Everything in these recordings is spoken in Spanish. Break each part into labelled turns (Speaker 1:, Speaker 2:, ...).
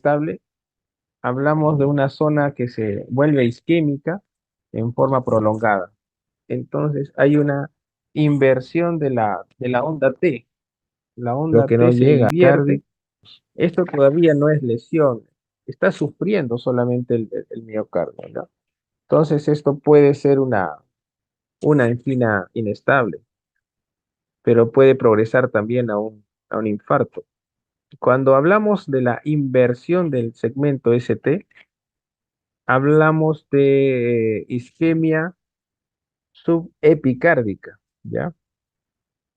Speaker 1: inestable, hablamos de una zona que se vuelve isquémica en forma prolongada. Entonces hay una inversión de la onda T. La
Speaker 2: lo
Speaker 1: onda
Speaker 2: que no
Speaker 1: T se
Speaker 2: llega a
Speaker 1: invierte.
Speaker 2: cardio.
Speaker 1: Esto todavía no es lesión. Está sufriendo solamente el miocardio, ¿no? Entonces esto puede ser una angina inestable, pero puede progresar también a un infarto. Cuando hablamos de la inversión del segmento ST, hablamos de isquemia subepicárdica, ¿ya?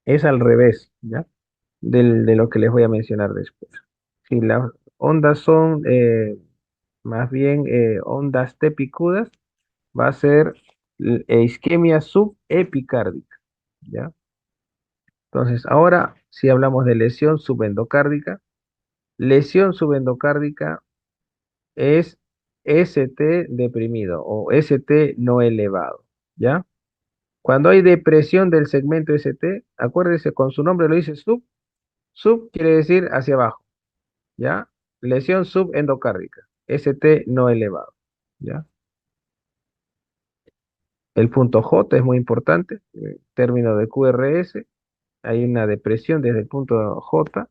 Speaker 1: Es al revés, ¿ya? De lo que les voy a mencionar después. Si las ondas son más bien ondas tepicudas, va a ser isquemia subepicárdica, ¿ya? Entonces, ahora si hablamos de lesión subendocárdica es ST deprimido o ST no elevado, ¿ya? Cuando hay depresión del segmento ST, acuérdese, con su nombre lo dice sub quiere decir hacia abajo, ¿ya? Lesión subendocárdica, ST no elevado, ¿ya? El punto J es muy importante, término de QRS, hay una depresión desde el punto J.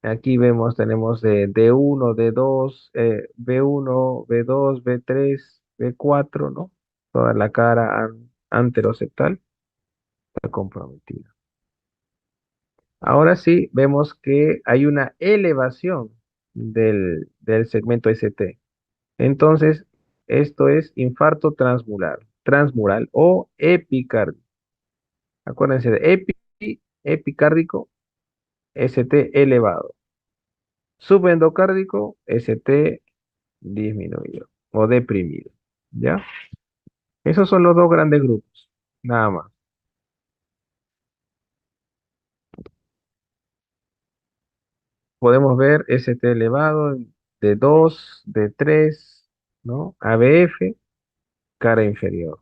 Speaker 1: Aquí vemos, tenemos de D1, D2, B1, B2, B3, B4, ¿no? Toda la cara anteroseptal está comprometida. Ahora sí, vemos que hay una elevación del segmento ST. Entonces, esto es infarto transmural o epicardio. Acuérdense de epicárdico, ST elevado. Subendocárdico, ST disminuido o deprimido. ¿Ya? Esos son los dos grandes grupos, nada más. Podemos ver ST elevado de 2 de 3, ¿no? ABF, cara inferior.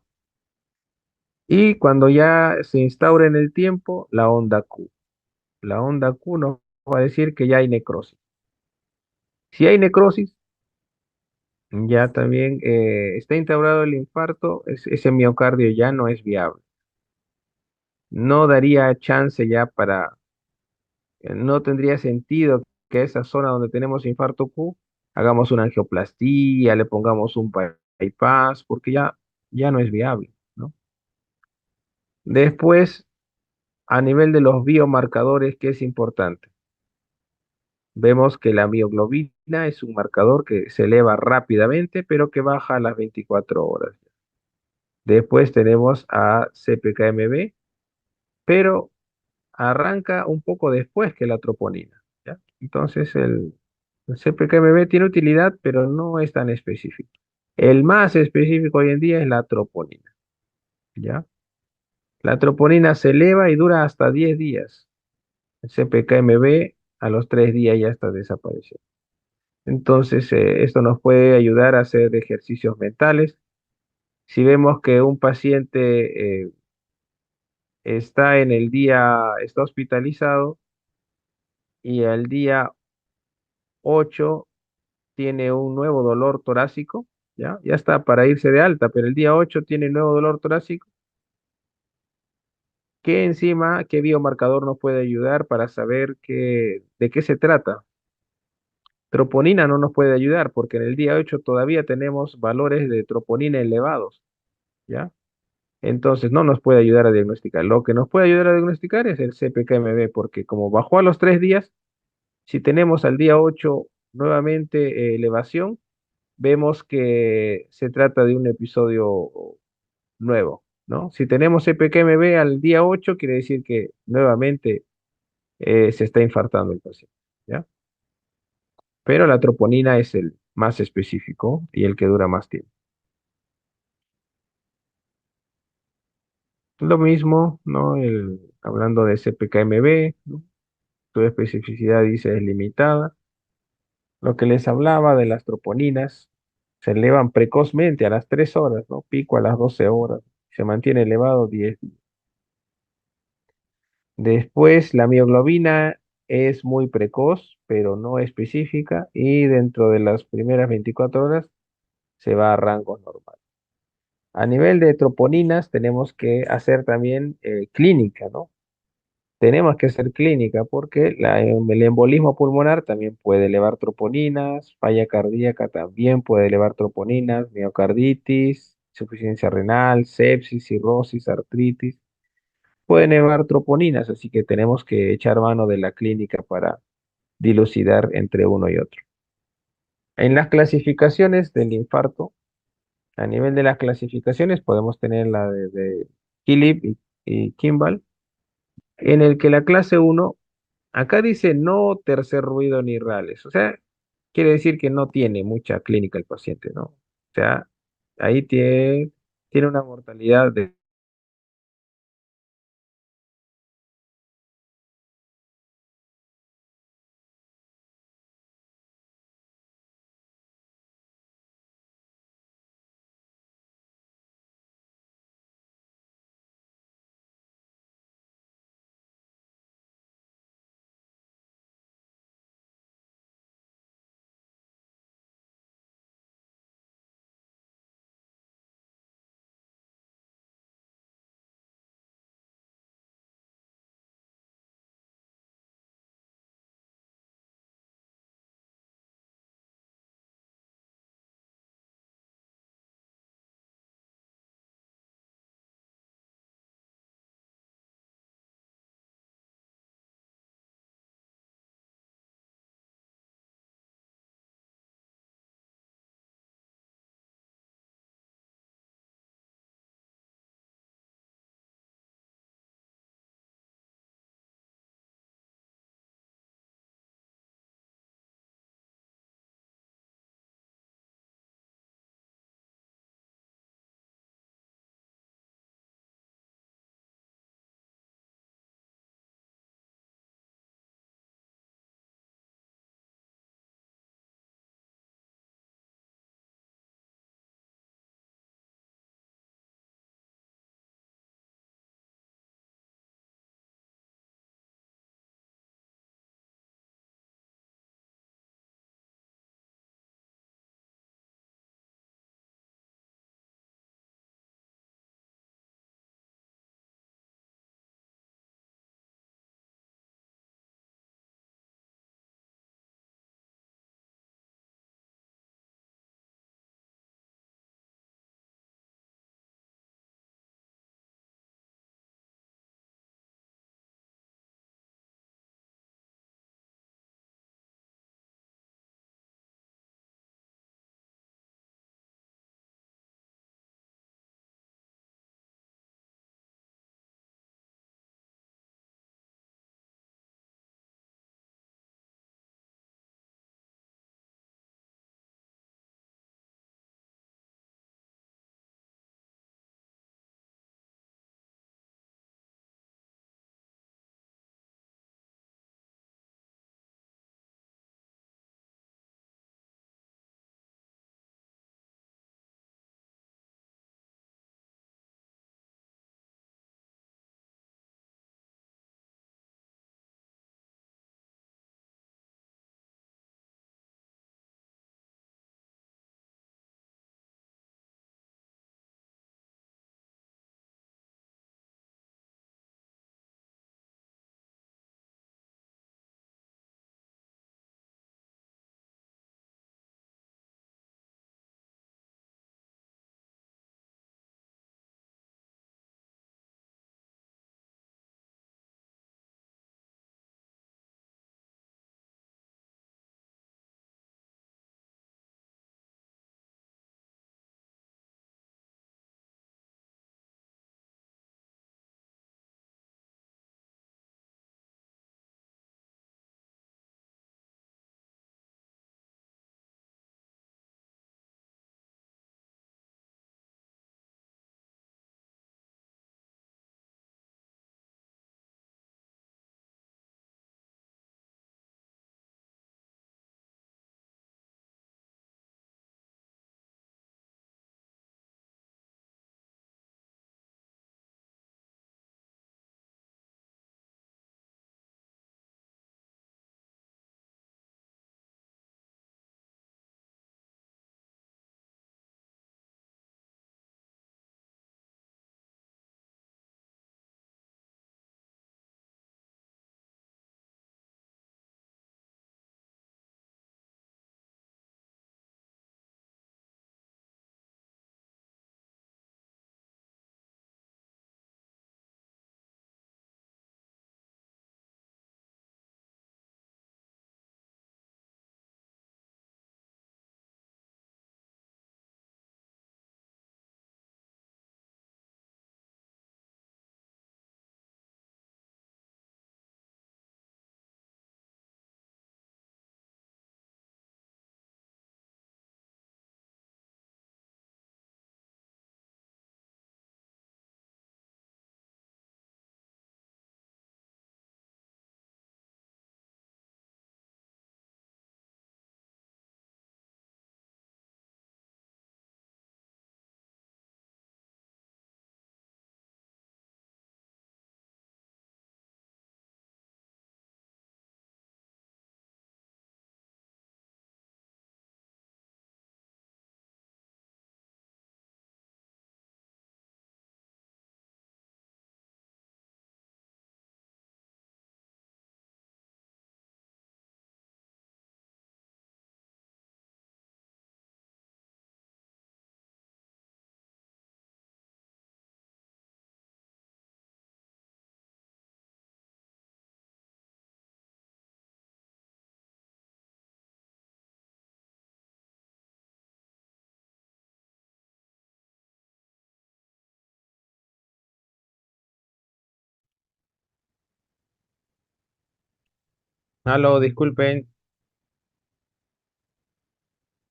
Speaker 1: Y cuando ya se instaura en el tiempo, la onda Q. La onda Q nos va a decir que ya hay necrosis. Si hay necrosis, ya también está instaurado el infarto, ese miocardio ya no es viable. No daría chance ya no tendría sentido que esa zona donde tenemos infarto Q hagamos una angioplastía, le pongamos un bypass, porque ya no es viable, ¿no? Después, a nivel de los biomarcadores, ¿qué es importante? Vemos que la mioglobina es un marcador que se eleva rápidamente, pero que baja a las 24 horas. Después tenemos a CPKMB, pero arranca un poco después que la troponina, ¿ya? Entonces el CPKMB tiene utilidad, pero no es tan específico. El más específico hoy en día es la troponina, ¿ya? La troponina se eleva y dura hasta 10 días. El CPKMB a los 3 días ya está desapareciendo. Entonces, esto nos puede ayudar a hacer ejercicios mentales. Si vemos que un paciente está hospitalizado y al día 8 tiene un nuevo dolor torácico, ¿ya? Ya está para irse de alta, pero el día 8 tiene nuevo dolor torácico. ¿Qué enzima, qué biomarcador nos puede ayudar para saber de qué se trata? Troponina no nos puede ayudar porque en el día 8 todavía tenemos valores de troponina elevados, ¿ya? Entonces no nos puede ayudar a diagnosticar. Lo que nos puede ayudar a diagnosticar es el CPKMB, porque como bajó a los 3 días, si tenemos al día 8 nuevamente elevación, vemos que se trata de un episodio nuevo, ¿no? Si tenemos CPKMB al día 8 quiere decir que nuevamente se está infartando el paciente, ¿ya? Pero la troponina es el más específico y el que dura más tiempo. Lo mismo, ¿no? Hablando de CPKMB, ¿no? Su especificidad dice es limitada. Lo que les hablaba de las troponinas se elevan precozmente a las 3 horas, ¿no? Pico a las 12 horas. Se mantiene elevado 10 días. Después, la mioglobina. es muy precoz, pero no específica, y dentro de las primeras 24 horas se va a rango normal. A nivel de troponinas, tenemos que hacer también clínica, ¿no? Tenemos que hacer clínica porque el embolismo pulmonar también puede elevar troponinas, falla cardíaca también puede elevar troponinas, miocarditis, insuficiencia renal, sepsis, cirrosis, artritis, pueden elevar troponinas, así que tenemos que echar mano de la clínica para dilucidar entre uno y otro. En las clasificaciones del infarto, a nivel de las clasificaciones podemos tener la de Philip y Kimball, en el que la clase uno acá dice no tercer ruido ni rales, o sea, quiere decir que no tiene mucha clínica el paciente, ¿no? O sea, ahí tiene una mortalidad de Aló, disculpen,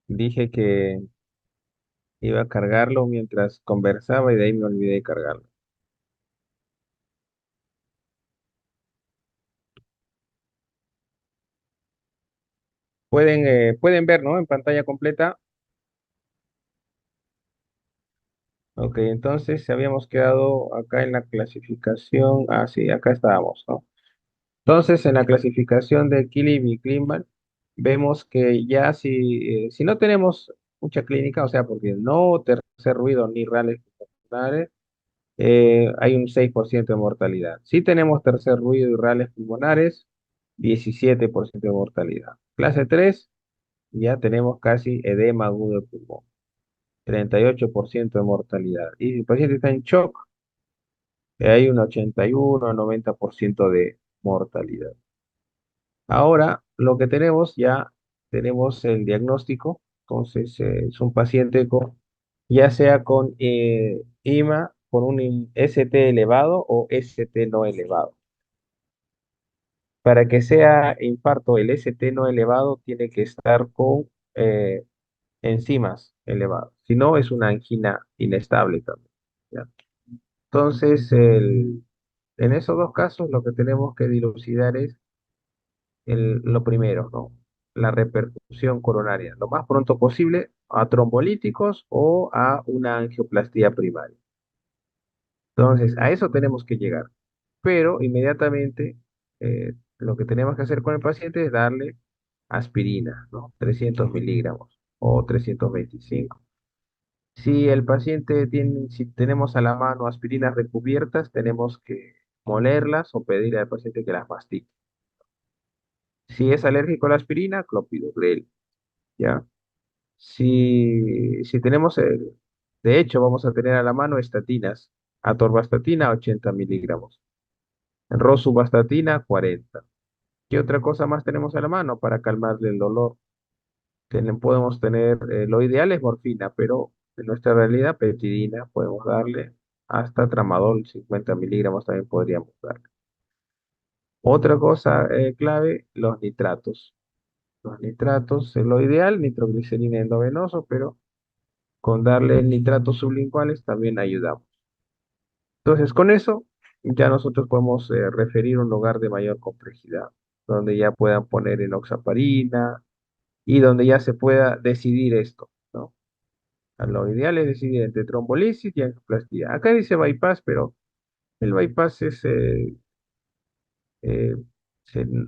Speaker 1: dije que iba a cargarlo mientras conversaba y de ahí me olvidé de cargarlo. Pueden ver, ¿no? En pantalla completa. Ok, entonces habíamos quedado acá en la clasificación. Ah, sí, acá estábamos, ¿no? Entonces, en la clasificación de Killing y Kliman, vemos que ya si no tenemos mucha clínica, o sea, porque no tercer ruido ni rales pulmonares, hay un 6% de mortalidad. Si tenemos tercer ruido y rales pulmonares, 17% de mortalidad. Clase 3 ya tenemos casi edema agudo de pulmón, 38% de mortalidad. Y si el paciente está en shock, hay un 81 o 90% de mortalidad. Ahora, lo que tenemos ya, tenemos el diagnóstico, entonces es un paciente con, ya sea con IMA, con un ST elevado o ST no elevado. Para que sea infarto, el ST no elevado tiene que estar con enzimas elevadas, si no es una angina inestable también. ¿Ya? Entonces, en esos dos casos, lo que tenemos que dilucidar es lo primero, ¿no? La repercusión coronaria, lo más pronto posible a trombolíticos o a una angioplastía primaria. Entonces, a eso tenemos que llegar. Pero inmediatamente lo que tenemos que hacer con el paciente es darle aspirina, ¿no? 300 miligramos o 325. Si el paciente tiene, si tenemos a la mano aspirinas recubiertas, tenemos que molerlas o pedirle al paciente que las mastique. Si es alérgico a la aspirina, clopidogrel, ¿ya? Si tenemos, de hecho, vamos a tener a la mano estatinas, atorvastatina 80 miligramos, rosuvastatina 40. ¿Qué otra cosa más tenemos a la mano para calmarle el dolor? Podemos tener, lo ideal es morfina, pero en nuestra realidad, petidina, podemos darle hasta tramadol, 50 miligramos también podríamos darle. Otra cosa clave, los nitratos. Los nitratos, lo ideal, nitroglicerina endovenoso, pero con darle nitratos sublinguales también ayudamos. Entonces, con eso ya nosotros podemos referir un lugar de mayor complejidad, donde ya puedan poner enoxaparina y donde ya se pueda decidir esto, ¿no? Lo ideal es decidir entre trombolisis y angioplastía. Acá dice bypass, pero el bypass eh,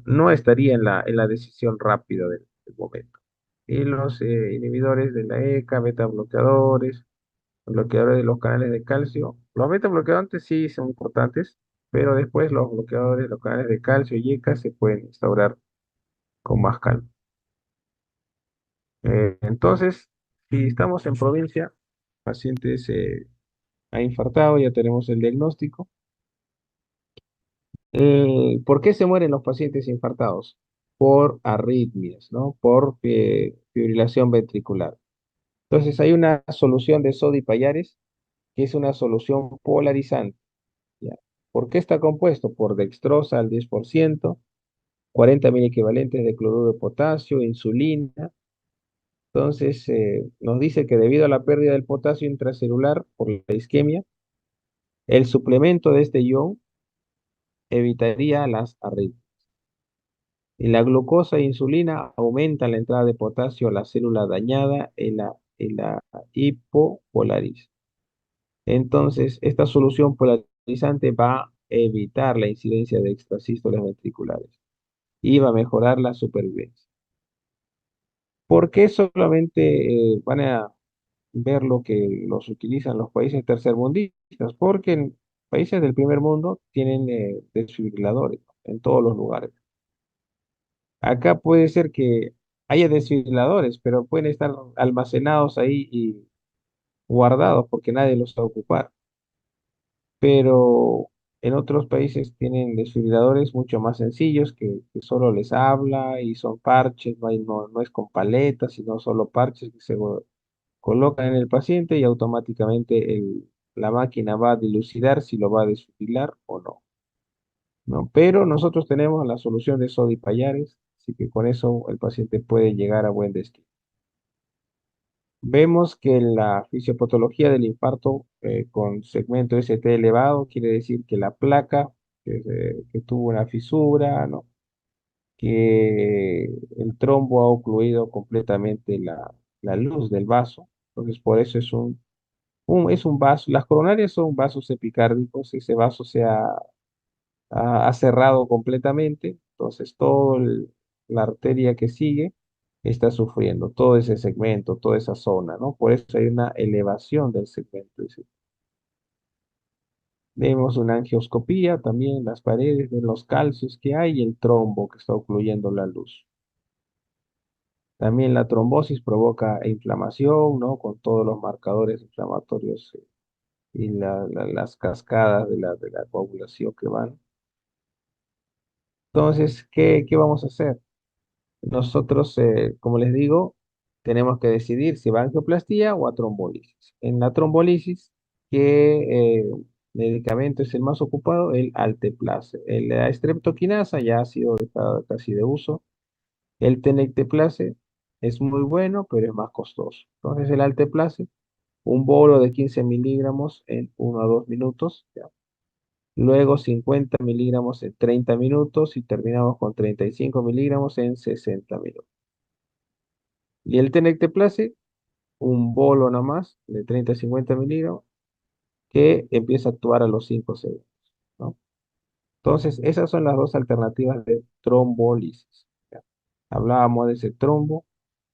Speaker 1: no estaría en la decisión rápida del momento. Y los inhibidores de la ECA, beta bloqueadores, bloqueadores de los canales de calcio. Los beta bloqueadores sí son importantes, pero después los bloqueadores de los canales de calcio y ECA se pueden instaurar con más calma. Entonces, si estamos en provincia, paciente se ha infartado, ya tenemos el diagnóstico. ¿Por qué se mueren los pacientes infartados? Por arritmias, ¿no? Por fibrilación ventricular. Entonces, hay una solución de sodio y payares que es una solución polarizante. ¿Ya? ¿Por qué está compuesto? Por dextrosa al 10%, 40 mil equivalentes de cloruro de potasio, insulina. Entonces, nos dice que debido a la pérdida del potasio intracelular por la isquemia, el suplemento de este ion evitaría las arritmias. Y la glucosa e insulina aumentan la entrada de potasio a la célula dañada en la hipopolariza. Entonces, esta solución polarizante va a evitar la incidencia de extrasístoles ventriculares y va a mejorar la supervivencia. ¿Por qué solamente van a ver lo que los utilizan los países tercermundistas? Porque en países del primer mundo tienen desfibriladores, ¿no? En todos los lugares. Acá puede ser que haya desfibriladores, pero pueden estar almacenados ahí y guardados porque nadie los va a ocupar. Pero en otros países tienen desfibriladores mucho más sencillos que solo les habla y son parches, no es con paletas, sino solo parches que se colocan en el paciente y automáticamente la máquina va a dilucidar si lo va a desfibrilar o no. ¿no? Pero nosotros tenemos la solución de sodio y payares, así que con eso el paciente puede llegar a buen destino. Vemos que la fisiopatología del infarto con segmento ST elevado quiere decir que la placa que tuvo una fisura, ¿no? Que el trombo ha ocluido completamente la luz del vaso. Entonces, por eso es un vaso. Las coronarias son vasos epicárdicos. Ese vaso ha cerrado completamente. Entonces, la arteria que sigue está sufriendo todo ese segmento, toda esa zona, ¿no? Por eso hay una elevación del segmento. Vemos una angioscopía, también las paredes de los calcios que hay y el trombo que está ocluyendo la luz. También la trombosis provoca inflamación, ¿no? Con todos los marcadores inflamatorios y las cascadas de la coagulación que van. Entonces, ¿qué vamos a hacer? Nosotros, como les digo, tenemos que decidir si va a angioplastía o a trombolisis. En la trombolisis, ¿qué medicamento es el más ocupado? El alteplase. La streptokinasa ya ha sido dejada casi de uso. El tenecteplase es muy bueno, pero es más costoso. Entonces, el alteplase, un bolo de 15 miligramos en 1 a 2 minutos, ¿ya? Luego 50 miligramos en 30 minutos y terminamos con 35 miligramos en 60 minutos. Y el tenecteplase, un bolo nada más de 30 a 50 miligramos que empieza a actuar a los 5 segundos, ¿no? Entonces, esas son las dos alternativas de trombolisis. ¿Ya? Hablábamos de ese trombo,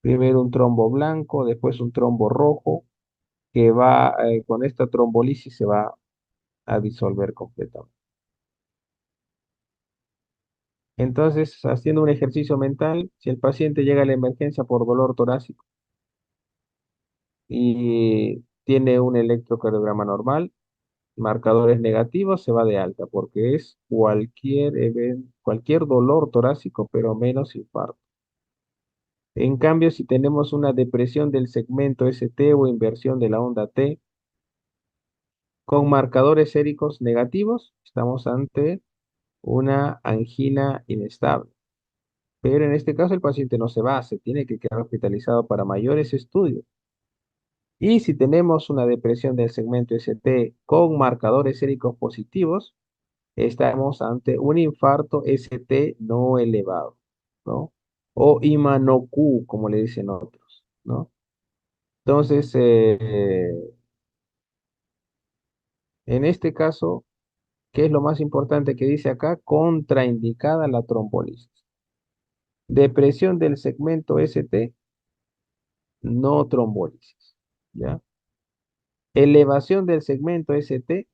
Speaker 1: primero un trombo blanco, después un trombo rojo, que con esta trombolisis se va a disolver completamente. Entonces, haciendo un ejercicio mental, si el paciente llega a la emergencia por dolor torácico y tiene un electrocardiograma normal, marcadores negativos, se va de alta, porque es cualquier dolor torácico, pero menos infarto. En cambio, si tenemos una depresión del segmento ST o inversión de la onda T con marcadores séricos negativos, estamos ante una angina inestable. Pero en este caso el paciente no se va, se tiene que quedar hospitalizado para mayores estudios. Y si tenemos una depresión del segmento ST con marcadores séricos positivos, estamos ante un infarto ST no elevado, ¿no? O IMA no Q, como le dicen otros, ¿no? Entonces, en este caso, ¿qué es lo más importante que dice acá? Contraindicada la trombolisis. Depresión del segmento ST, no trombolisis, ¿ya? Elevación del segmento ST,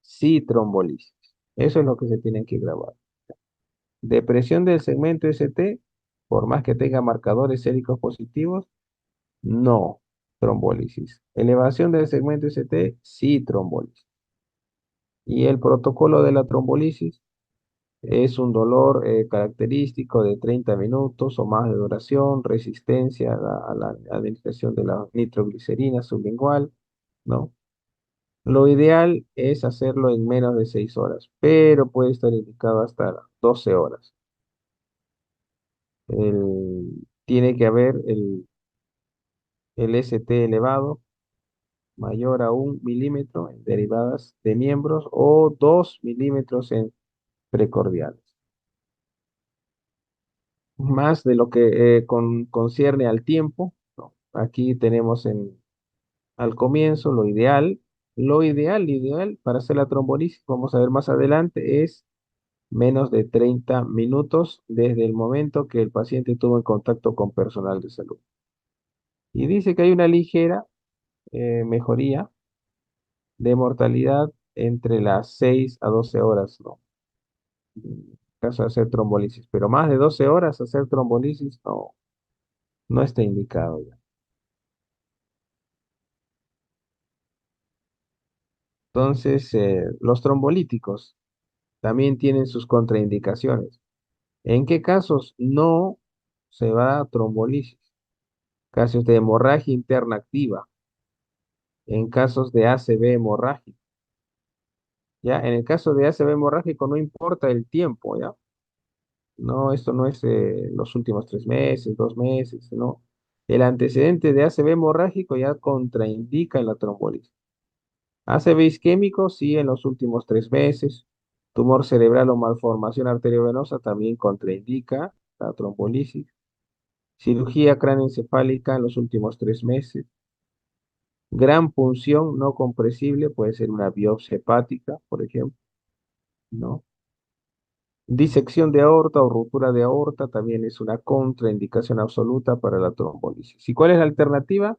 Speaker 1: sí trombolisis. Eso es lo que se tiene que grabar. Depresión del segmento ST, por más que tenga marcadores séricos positivos, no trombólisis. Elevación del segmento ST, sí trombólisis. Y el protocolo de la trombólisis es un dolor característico de 30 minutos o más de duración, resistencia a la administración de la nitroglicerina sublingual, ¿no? Lo ideal es hacerlo en menos de 6 horas, pero puede estar indicado hasta 12 horas. Tiene que haber el ST elevado mayor a 1 milímetro en derivadas de miembros o 2 milímetros en precordiales. Más de lo que concierne al tiempo, ¿no? Aquí tenemos al comienzo lo ideal para hacer la trombolisis, vamos a ver más adelante, es menos de 30 minutos desde el momento que el paciente tuvo en contacto con personal de salud. Y dice que hay una ligera mejoría de mortalidad entre las 6 a 12 horas, ¿no? En caso de hacer trombolisis, pero más de 12 horas hacer trombolisis no está indicado ya. Entonces, los trombolíticos también tienen sus contraindicaciones. ¿En qué casos no se va a trombolisis? Casos de hemorragia interna activa, en casos de ACV hemorrágica, ¿ya? En el caso de ACV hemorrágico no importa el tiempo, ¿ya? No, esto no es los últimos 3 meses, 2 meses, no. El antecedente de ACV hemorrágico ya contraindica la trombolisis. ACV isquémico, sí, en los últimos 3 meses. Tumor cerebral o malformación arteriovenosa también contraindica la trombolisis. Cirugía cráneoencefálica en los últimos 3 meses. Gran punción no compresible, puede ser una biopsia hepática, por ejemplo, ¿no? Disección de aorta o ruptura de aorta también es una contraindicación absoluta para la trombolisis. ¿Y cuál es la alternativa?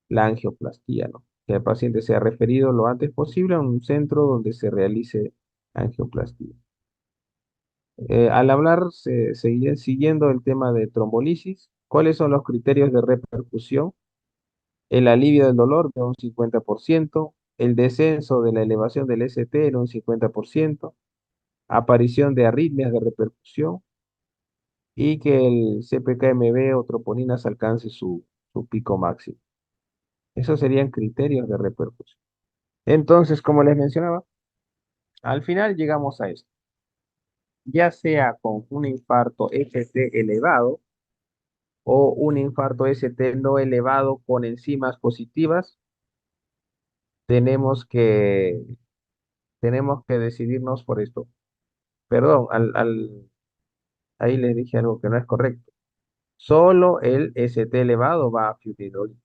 Speaker 1: La angioplastía, ¿no? Que el paciente sea referido lo antes posible a un centro donde se realice angioplastía. Al hablar, siguiendo el tema de trombolisis, ¿cuáles son los criterios de repercusión? El alivio del dolor de un 50%, el descenso de la elevación del ST en un 50%, aparición de arritmias de repercusión y que el CPKMB o troponinas alcance su pico máximo. Esos serían criterios de repercusión. Entonces, como les mencionaba, al final llegamos a esto. Ya sea con un infarto ST elevado o un infarto ST no elevado con enzimas positivas, tenemos que, tenemos que decidirnos por esto. Perdón, ahí les dije algo que no es correcto. Solo el ST elevado va a fibrinolis,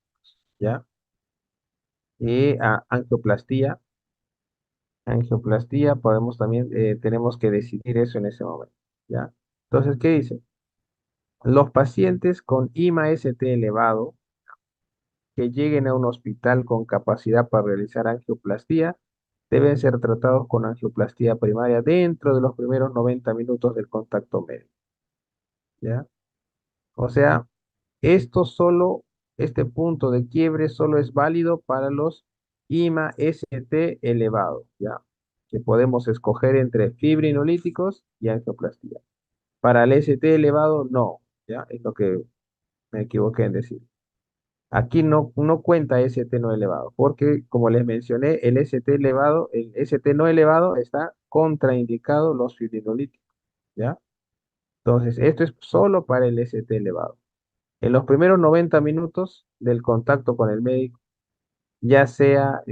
Speaker 1: ¿ya? Y a angioplastía, podemos también, tenemos que decidir eso en ese momento, ¿ya? Entonces, ¿qué dice? Los pacientes con IMA-ST elevado que lleguen a un hospital con capacidad para realizar angioplastía deben ser tratados con angioplastía primaria dentro de los primeros 90 minutos del contacto médico, ¿ya? O sea, esto solo, este punto de quiebre solo es válido para los IMA-ST elevados, ¿ya? Que podemos escoger entre fibrinolíticos y angioplastía. Para el ST elevado, no, ¿ya? Es lo que me equivoqué en decir. Aquí no cuenta ST no elevado, porque como les mencioné, el ST no elevado está contraindicado los fibrinolíticos, ¿ya? Entonces, esto es solo para el ST elevado. En los primeros 90 minutos del contacto con el médico, ya sea,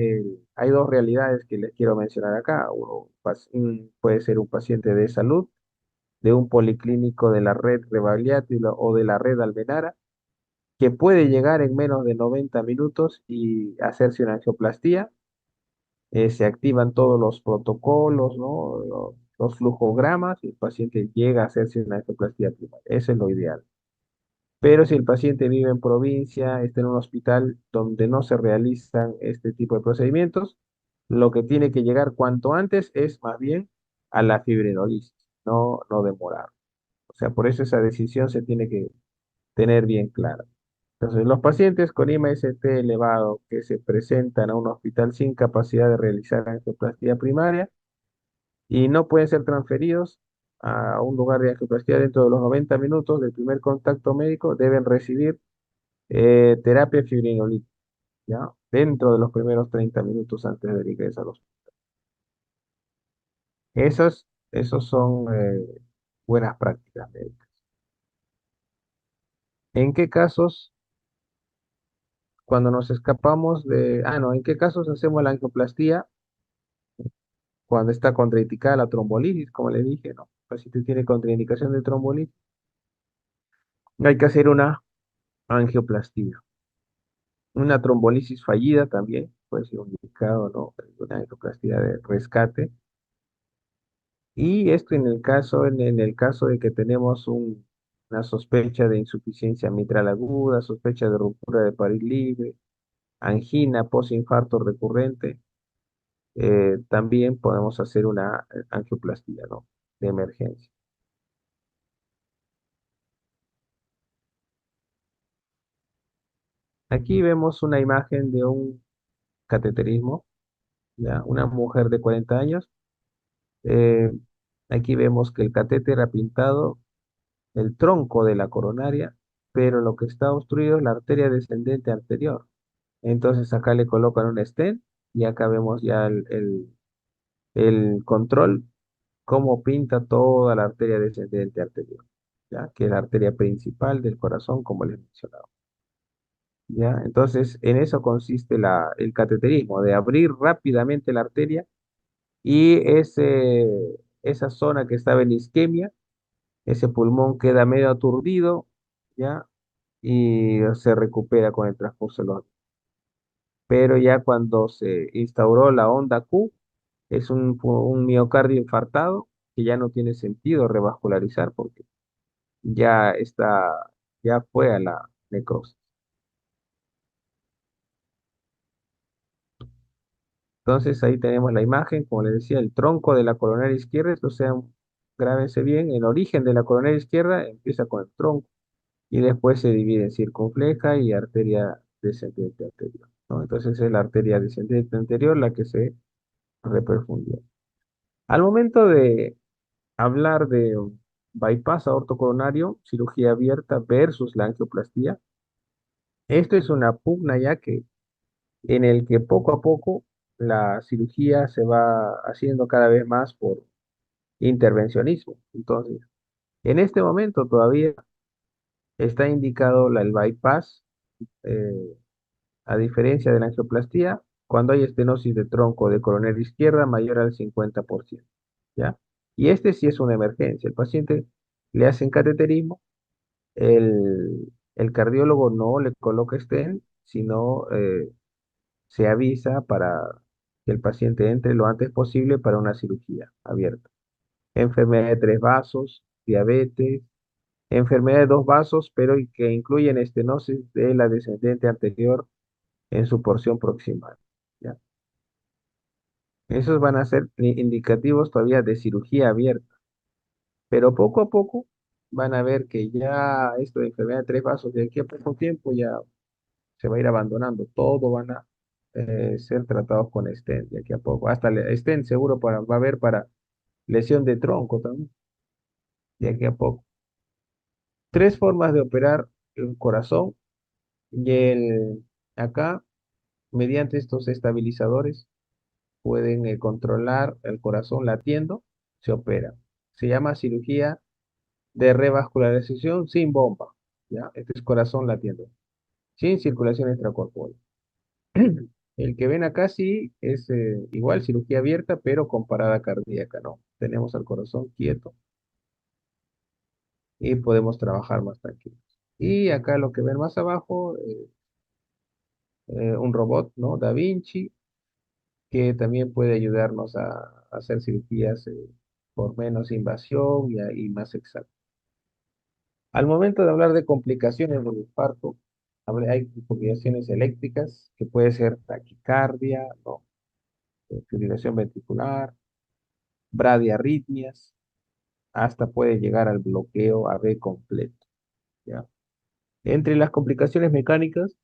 Speaker 1: hay dos realidades que les quiero mencionar acá. Puede ser un paciente de salud, de un policlínico de la red Rebagliati o de la red Almenara, que puede llegar en menos de 90 minutos y hacerse una angioplastía. Se activan todos los protocolos, ¿no? Los flujogramas y el paciente llega a hacerse una angioplastía primaria. Eso es lo ideal. Pero si el paciente vive en provincia, está en un hospital donde no se realizan este tipo de procedimientos, lo que tiene que llegar cuanto antes es más bien a la fibrinolisis, no demorar. O sea, por eso esa decisión se tiene que tener bien clara. Entonces, los pacientes con IMA-ST elevado que se presentan a un hospital sin capacidad de realizar angioplastía primaria y no pueden ser transferidos a un lugar de angioplastía dentro de los 90 minutos del primer contacto médico, deben recibir terapia fibrinolítica, ¿ya? Dentro de los primeros 30 minutos antes del ingreso a los. Esos son buenas prácticas médicas. ¿En qué casos, cuando nos escapamos no, en qué casos hacemos la angioplastía cuando está contraindicada la trombolisis, como le dije, ¿no? Pues si tú tienes contraindicación de trombolisis, hay que hacer una angioplastía. Una trombolisis fallida también, puede ser un indicado, ¿no? Una angioplastía de rescate. Y esto en el caso de que tenemos una sospecha de insuficiencia mitral aguda, sospecha de ruptura de pared libre, angina postinfarto recurrente, también podemos hacer una angioplastía, ¿no? De emergencia. Aquí vemos una imagen de un cateterismo, ¿ya? Una mujer de 40 años. Eh, Aquí vemos que el catéter ha pintado el tronco de la coronaria, pero lo que está obstruido es la arteria descendente anterior. Entonces acá le colocan un stent y acá vemos ya El control, cómo pinta toda la arteria descendente arterial, ¿ya? Que es la arteria principal del corazón, como les mencionaba. ¿Ya? Entonces, en eso consiste el cateterismo, de abrir rápidamente la arteria y esa zona que estaba en isquemia, ese pulmón queda medio aturdido, ¿ya? Y se recupera con el transcurso de los días. Pero ya cuando se instauró la onda Q, es un miocardio infartado que ya no tiene sentido revascularizar porque ya está, ya fue a la necrosis. Entonces ahí tenemos la imagen, como les decía, el tronco de la coronaria izquierda, o sea, grábense bien, el origen de la coronaria izquierda empieza con el tronco y después se divide en circunfleja y arteria descendente anterior, ¿no? Entonces es la arteria descendente anterior la que se reperfundió. Al momento de hablar de bypass aortocoronario, cirugía abierta versus la angioplastía, esto es una pugna ya que en el que poco a poco la cirugía se va haciendo cada vez más por intervencionismo. Entonces, en este momento todavía está indicado el bypass, eh, a diferencia de la angioplastía, cuando hay estenosis de tronco de coronaria izquierda mayor al 50%, ¿ya? Y este sí es una emergencia. El paciente le hacen cateterismo, el cardiólogo no le coloca stent, sino se avisa para que el paciente entre lo antes posible para una cirugía abierta. Enfermedad de tres vasos, diabetes, enfermedad de dos vasos, pero y que incluyen estenosis de la descendente anterior en su porción proximal, ¿ya? Esos van a ser indicativos todavía de cirugía abierta, pero poco a poco van a ver que ya esto de enfermedad de tres vasos de aquí a poco tiempo ya se va a ir abandonando. Todo van a ser tratados con stent de aquí a poco. Hasta el stent seguro va a haber para lesión de tronco también, de aquí a poco. Tres formas de operar el corazón y acá, mediante estos estabilizadores, pueden controlar el corazón latiendo, se opera. Se llama cirugía de revascularización sin bomba, ¿ya? Este es corazón latiendo, sin circulación extracorpórea. El que ven acá sí es igual cirugía abierta, pero con parada cardíaca, ¿no? Tenemos al corazón quieto y podemos trabajar más tranquilos. Y acá lo que ven más abajo, un robot, ¿no? Da Vinci, que también puede ayudarnos a hacer cirugías por menos invasión y más exactas. Al momento de hablar de complicaciones del infarto, hay complicaciones eléctricas, que puede ser taquicardia, ¿no? Fibrilación ventricular, bradiarritmias, hasta puede llegar al bloqueo AB completo, ¿ya? Entre las complicaciones mecánicas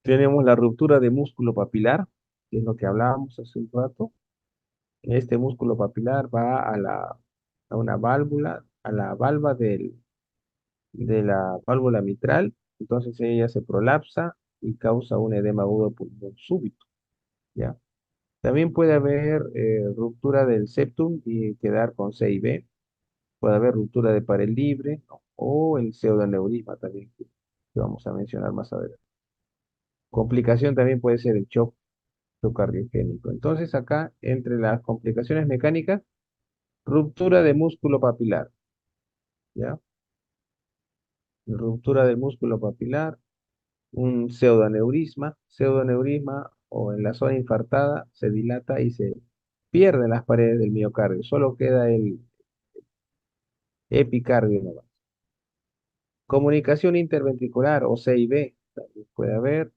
Speaker 1: tenemos la ruptura de músculo papilar, que es lo que hablábamos hace un rato. Este músculo papilar va a una válvula, a la valva de la válvula mitral, entonces ella se prolapsa y causa un edema agudo de pulmón súbito, ¿ya? También puede haber ruptura del septum y quedar con C y B. Puede haber ruptura de pared libre, ¿no? O el pseudoneurisma también, que vamos a mencionar más adelante. Complicación también puede ser el shock cardiogénico. Entonces acá, entre las complicaciones mecánicas, ruptura de músculo papilar, ¿ya? Ruptura del músculo papilar, un pseudoneurisma o en la zona infartada se dilata y se pierden las paredes del miocardio, solo queda el epicardio nomás. Comunicación interventricular o CIB también puede haber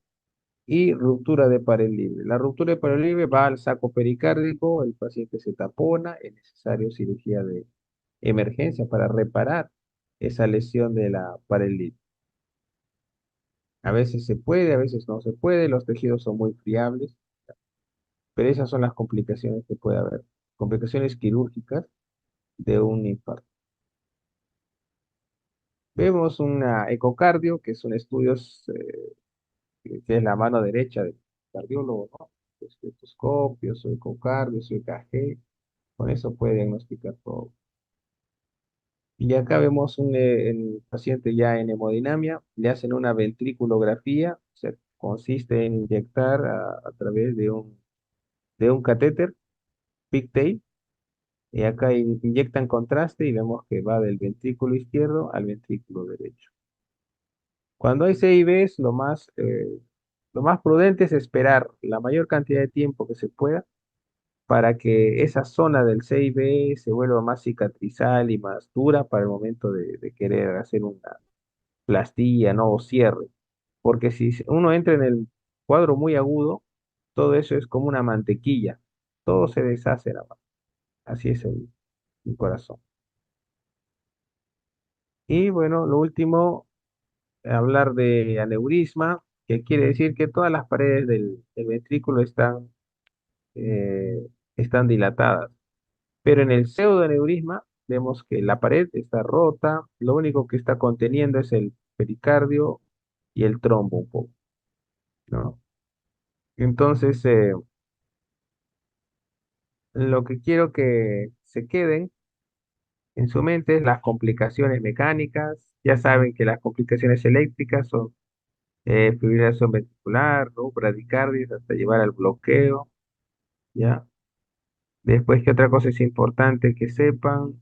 Speaker 1: y ruptura de pared libre. La ruptura de pared libre va al saco pericárdico, el paciente se tapona, es necesario cirugía de emergencia para reparar esa lesión de la pared libre. A veces se puede, a veces no se puede, los tejidos son muy friables, pero esas son las complicaciones que puede haber. Complicaciones quirúrgicas de un infarto. Vemos una ecocardio, que es un estudio que es la mano derecha del cardiólogo, ¿no? su estetoscopio, su ecocardio, su EKG, con eso puede diagnosticar todo. Y acá vemos el paciente ya en hemodinamia, le hacen una ventriculografía, o sea, consiste en inyectar a través de un catéter, pigtail, y acá inyectan contraste y vemos que va del ventrículo izquierdo al ventrículo derecho. Cuando hay CIVs, lo más prudente es esperar la mayor cantidad de tiempo que se pueda para que esa zona del CIV se vuelva más cicatrizal y más dura para el momento de querer hacer una plastilla, ¿no? O cierre. Porque si uno entra en el cuadro muy agudo, todo eso es como una mantequilla. Todo se deshace, nada más. Así es el corazón. Y bueno, lo último, hablar de aneurisma, que quiere decir que todas las paredes del ventrículo eh, están dilatadas. Pero en el pseudoaneurisma vemos que la pared está rota, lo único que está conteniendo es el pericardio y el trombo un poco, ¿no? Entonces, lo que quiero que se queden en su mente es las complicaciones mecánicas. Ya saben que las complicaciones eléctricas son fibrilación ventricular, ¿no? Bradicardias hasta llevar al bloqueo, ¿ya? Después, ¿qué otra cosa es importante que sepan?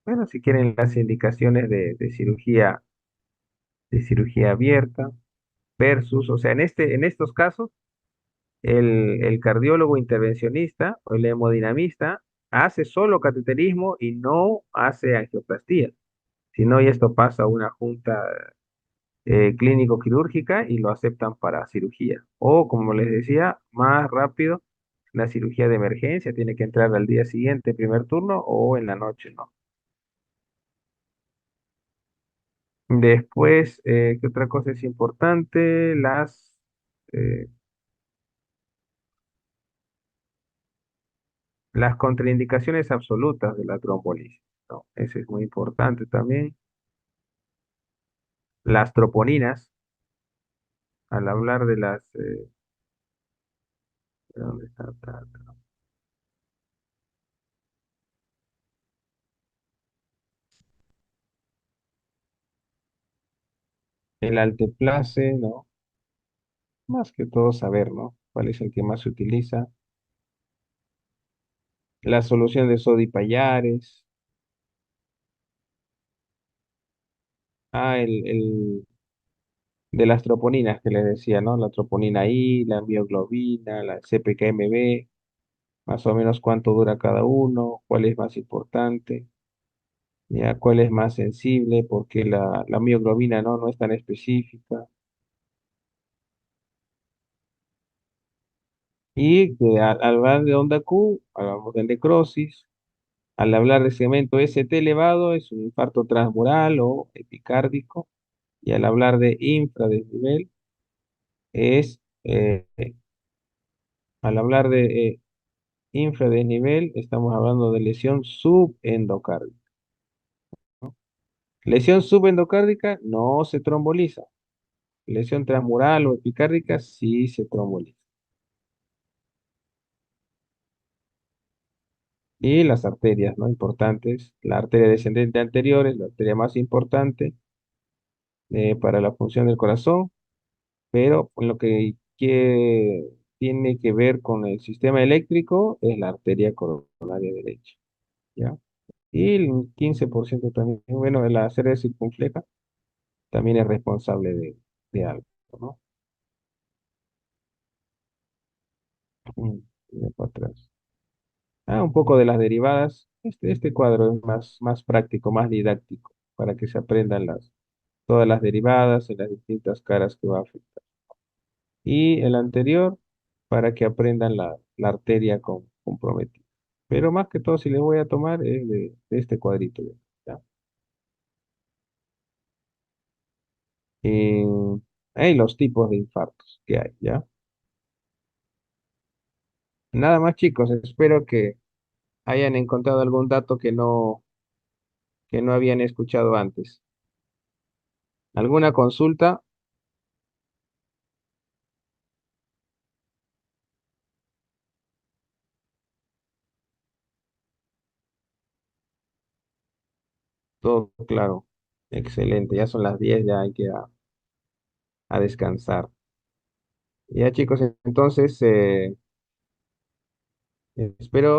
Speaker 1: Bueno, si quieren las indicaciones de cirugía abierta versus, o sea, en estos casos, el cardiólogo intervencionista o el hemodinamista hace solo cateterismo y no hace angioplastia, sino y esto pasa a una junta clínico-quirúrgica y lo aceptan para cirugía. O, como les decía, más rápido, la cirugía de emergencia tiene que entrar al día siguiente, primer turno, o en la noche, ¿no? Después, ¿qué otra cosa es importante? Eh, las contraindicaciones absolutas de la trombolisis, ¿no? Eso es muy importante también. Las troponinas, al hablar de ¿dónde está? El alteplase, ¿no? Más que todo saber, ¿no? ¿Cuál es el que más se utiliza? La solución de sodio y payares. De las troponinas que les decía, ¿no? La troponina I, la mioglobina, la CPKMB, más o menos cuánto dura cada uno, cuál es más importante, ya cuál es más sensible, porque la mioglobina no es tan específica. Y que al hablar de onda Q, hablamos de necrosis. Al hablar de segmento ST elevado, es un infarto transmural o epicárdico. Y al hablar de infradesnivel, eh, al hablar de infradesnivel, estamos hablando de lesión subendocárdica. Lesión subendocárdica no se tromboliza. Lesión transmural o epicárdica sí se tromboliza. Y las arterias, ¿no? Importantes. La arteria descendente anterior es la arteria más importante para la función del corazón, pero en lo que tiene que ver con el sistema eléctrico es la arteria coronaria derecha, ¿ya? Y el 15% también, bueno, la arteria circunfleja también es responsable de algo, ¿no? Ya para atrás. Un poco de las derivadas. Este cuadro es más práctico, más didáctico, para que se aprendan todas las derivadas en las distintas caras que va a afectar. Y el anterior, para que aprendan la arteria comprometida. Pero más que todo, si les voy a tomar, es de este cuadrito. ¿Ya? Eh, hay los tipos de infartos que hay, ¿ya? Nada más, chicos, espero que hayan encontrado algún dato que no habían escuchado antes. ¿Alguna consulta? todo claro. Excelente, ya son las 10, ya hay que ir a descansar. Ya chicos, entonces espero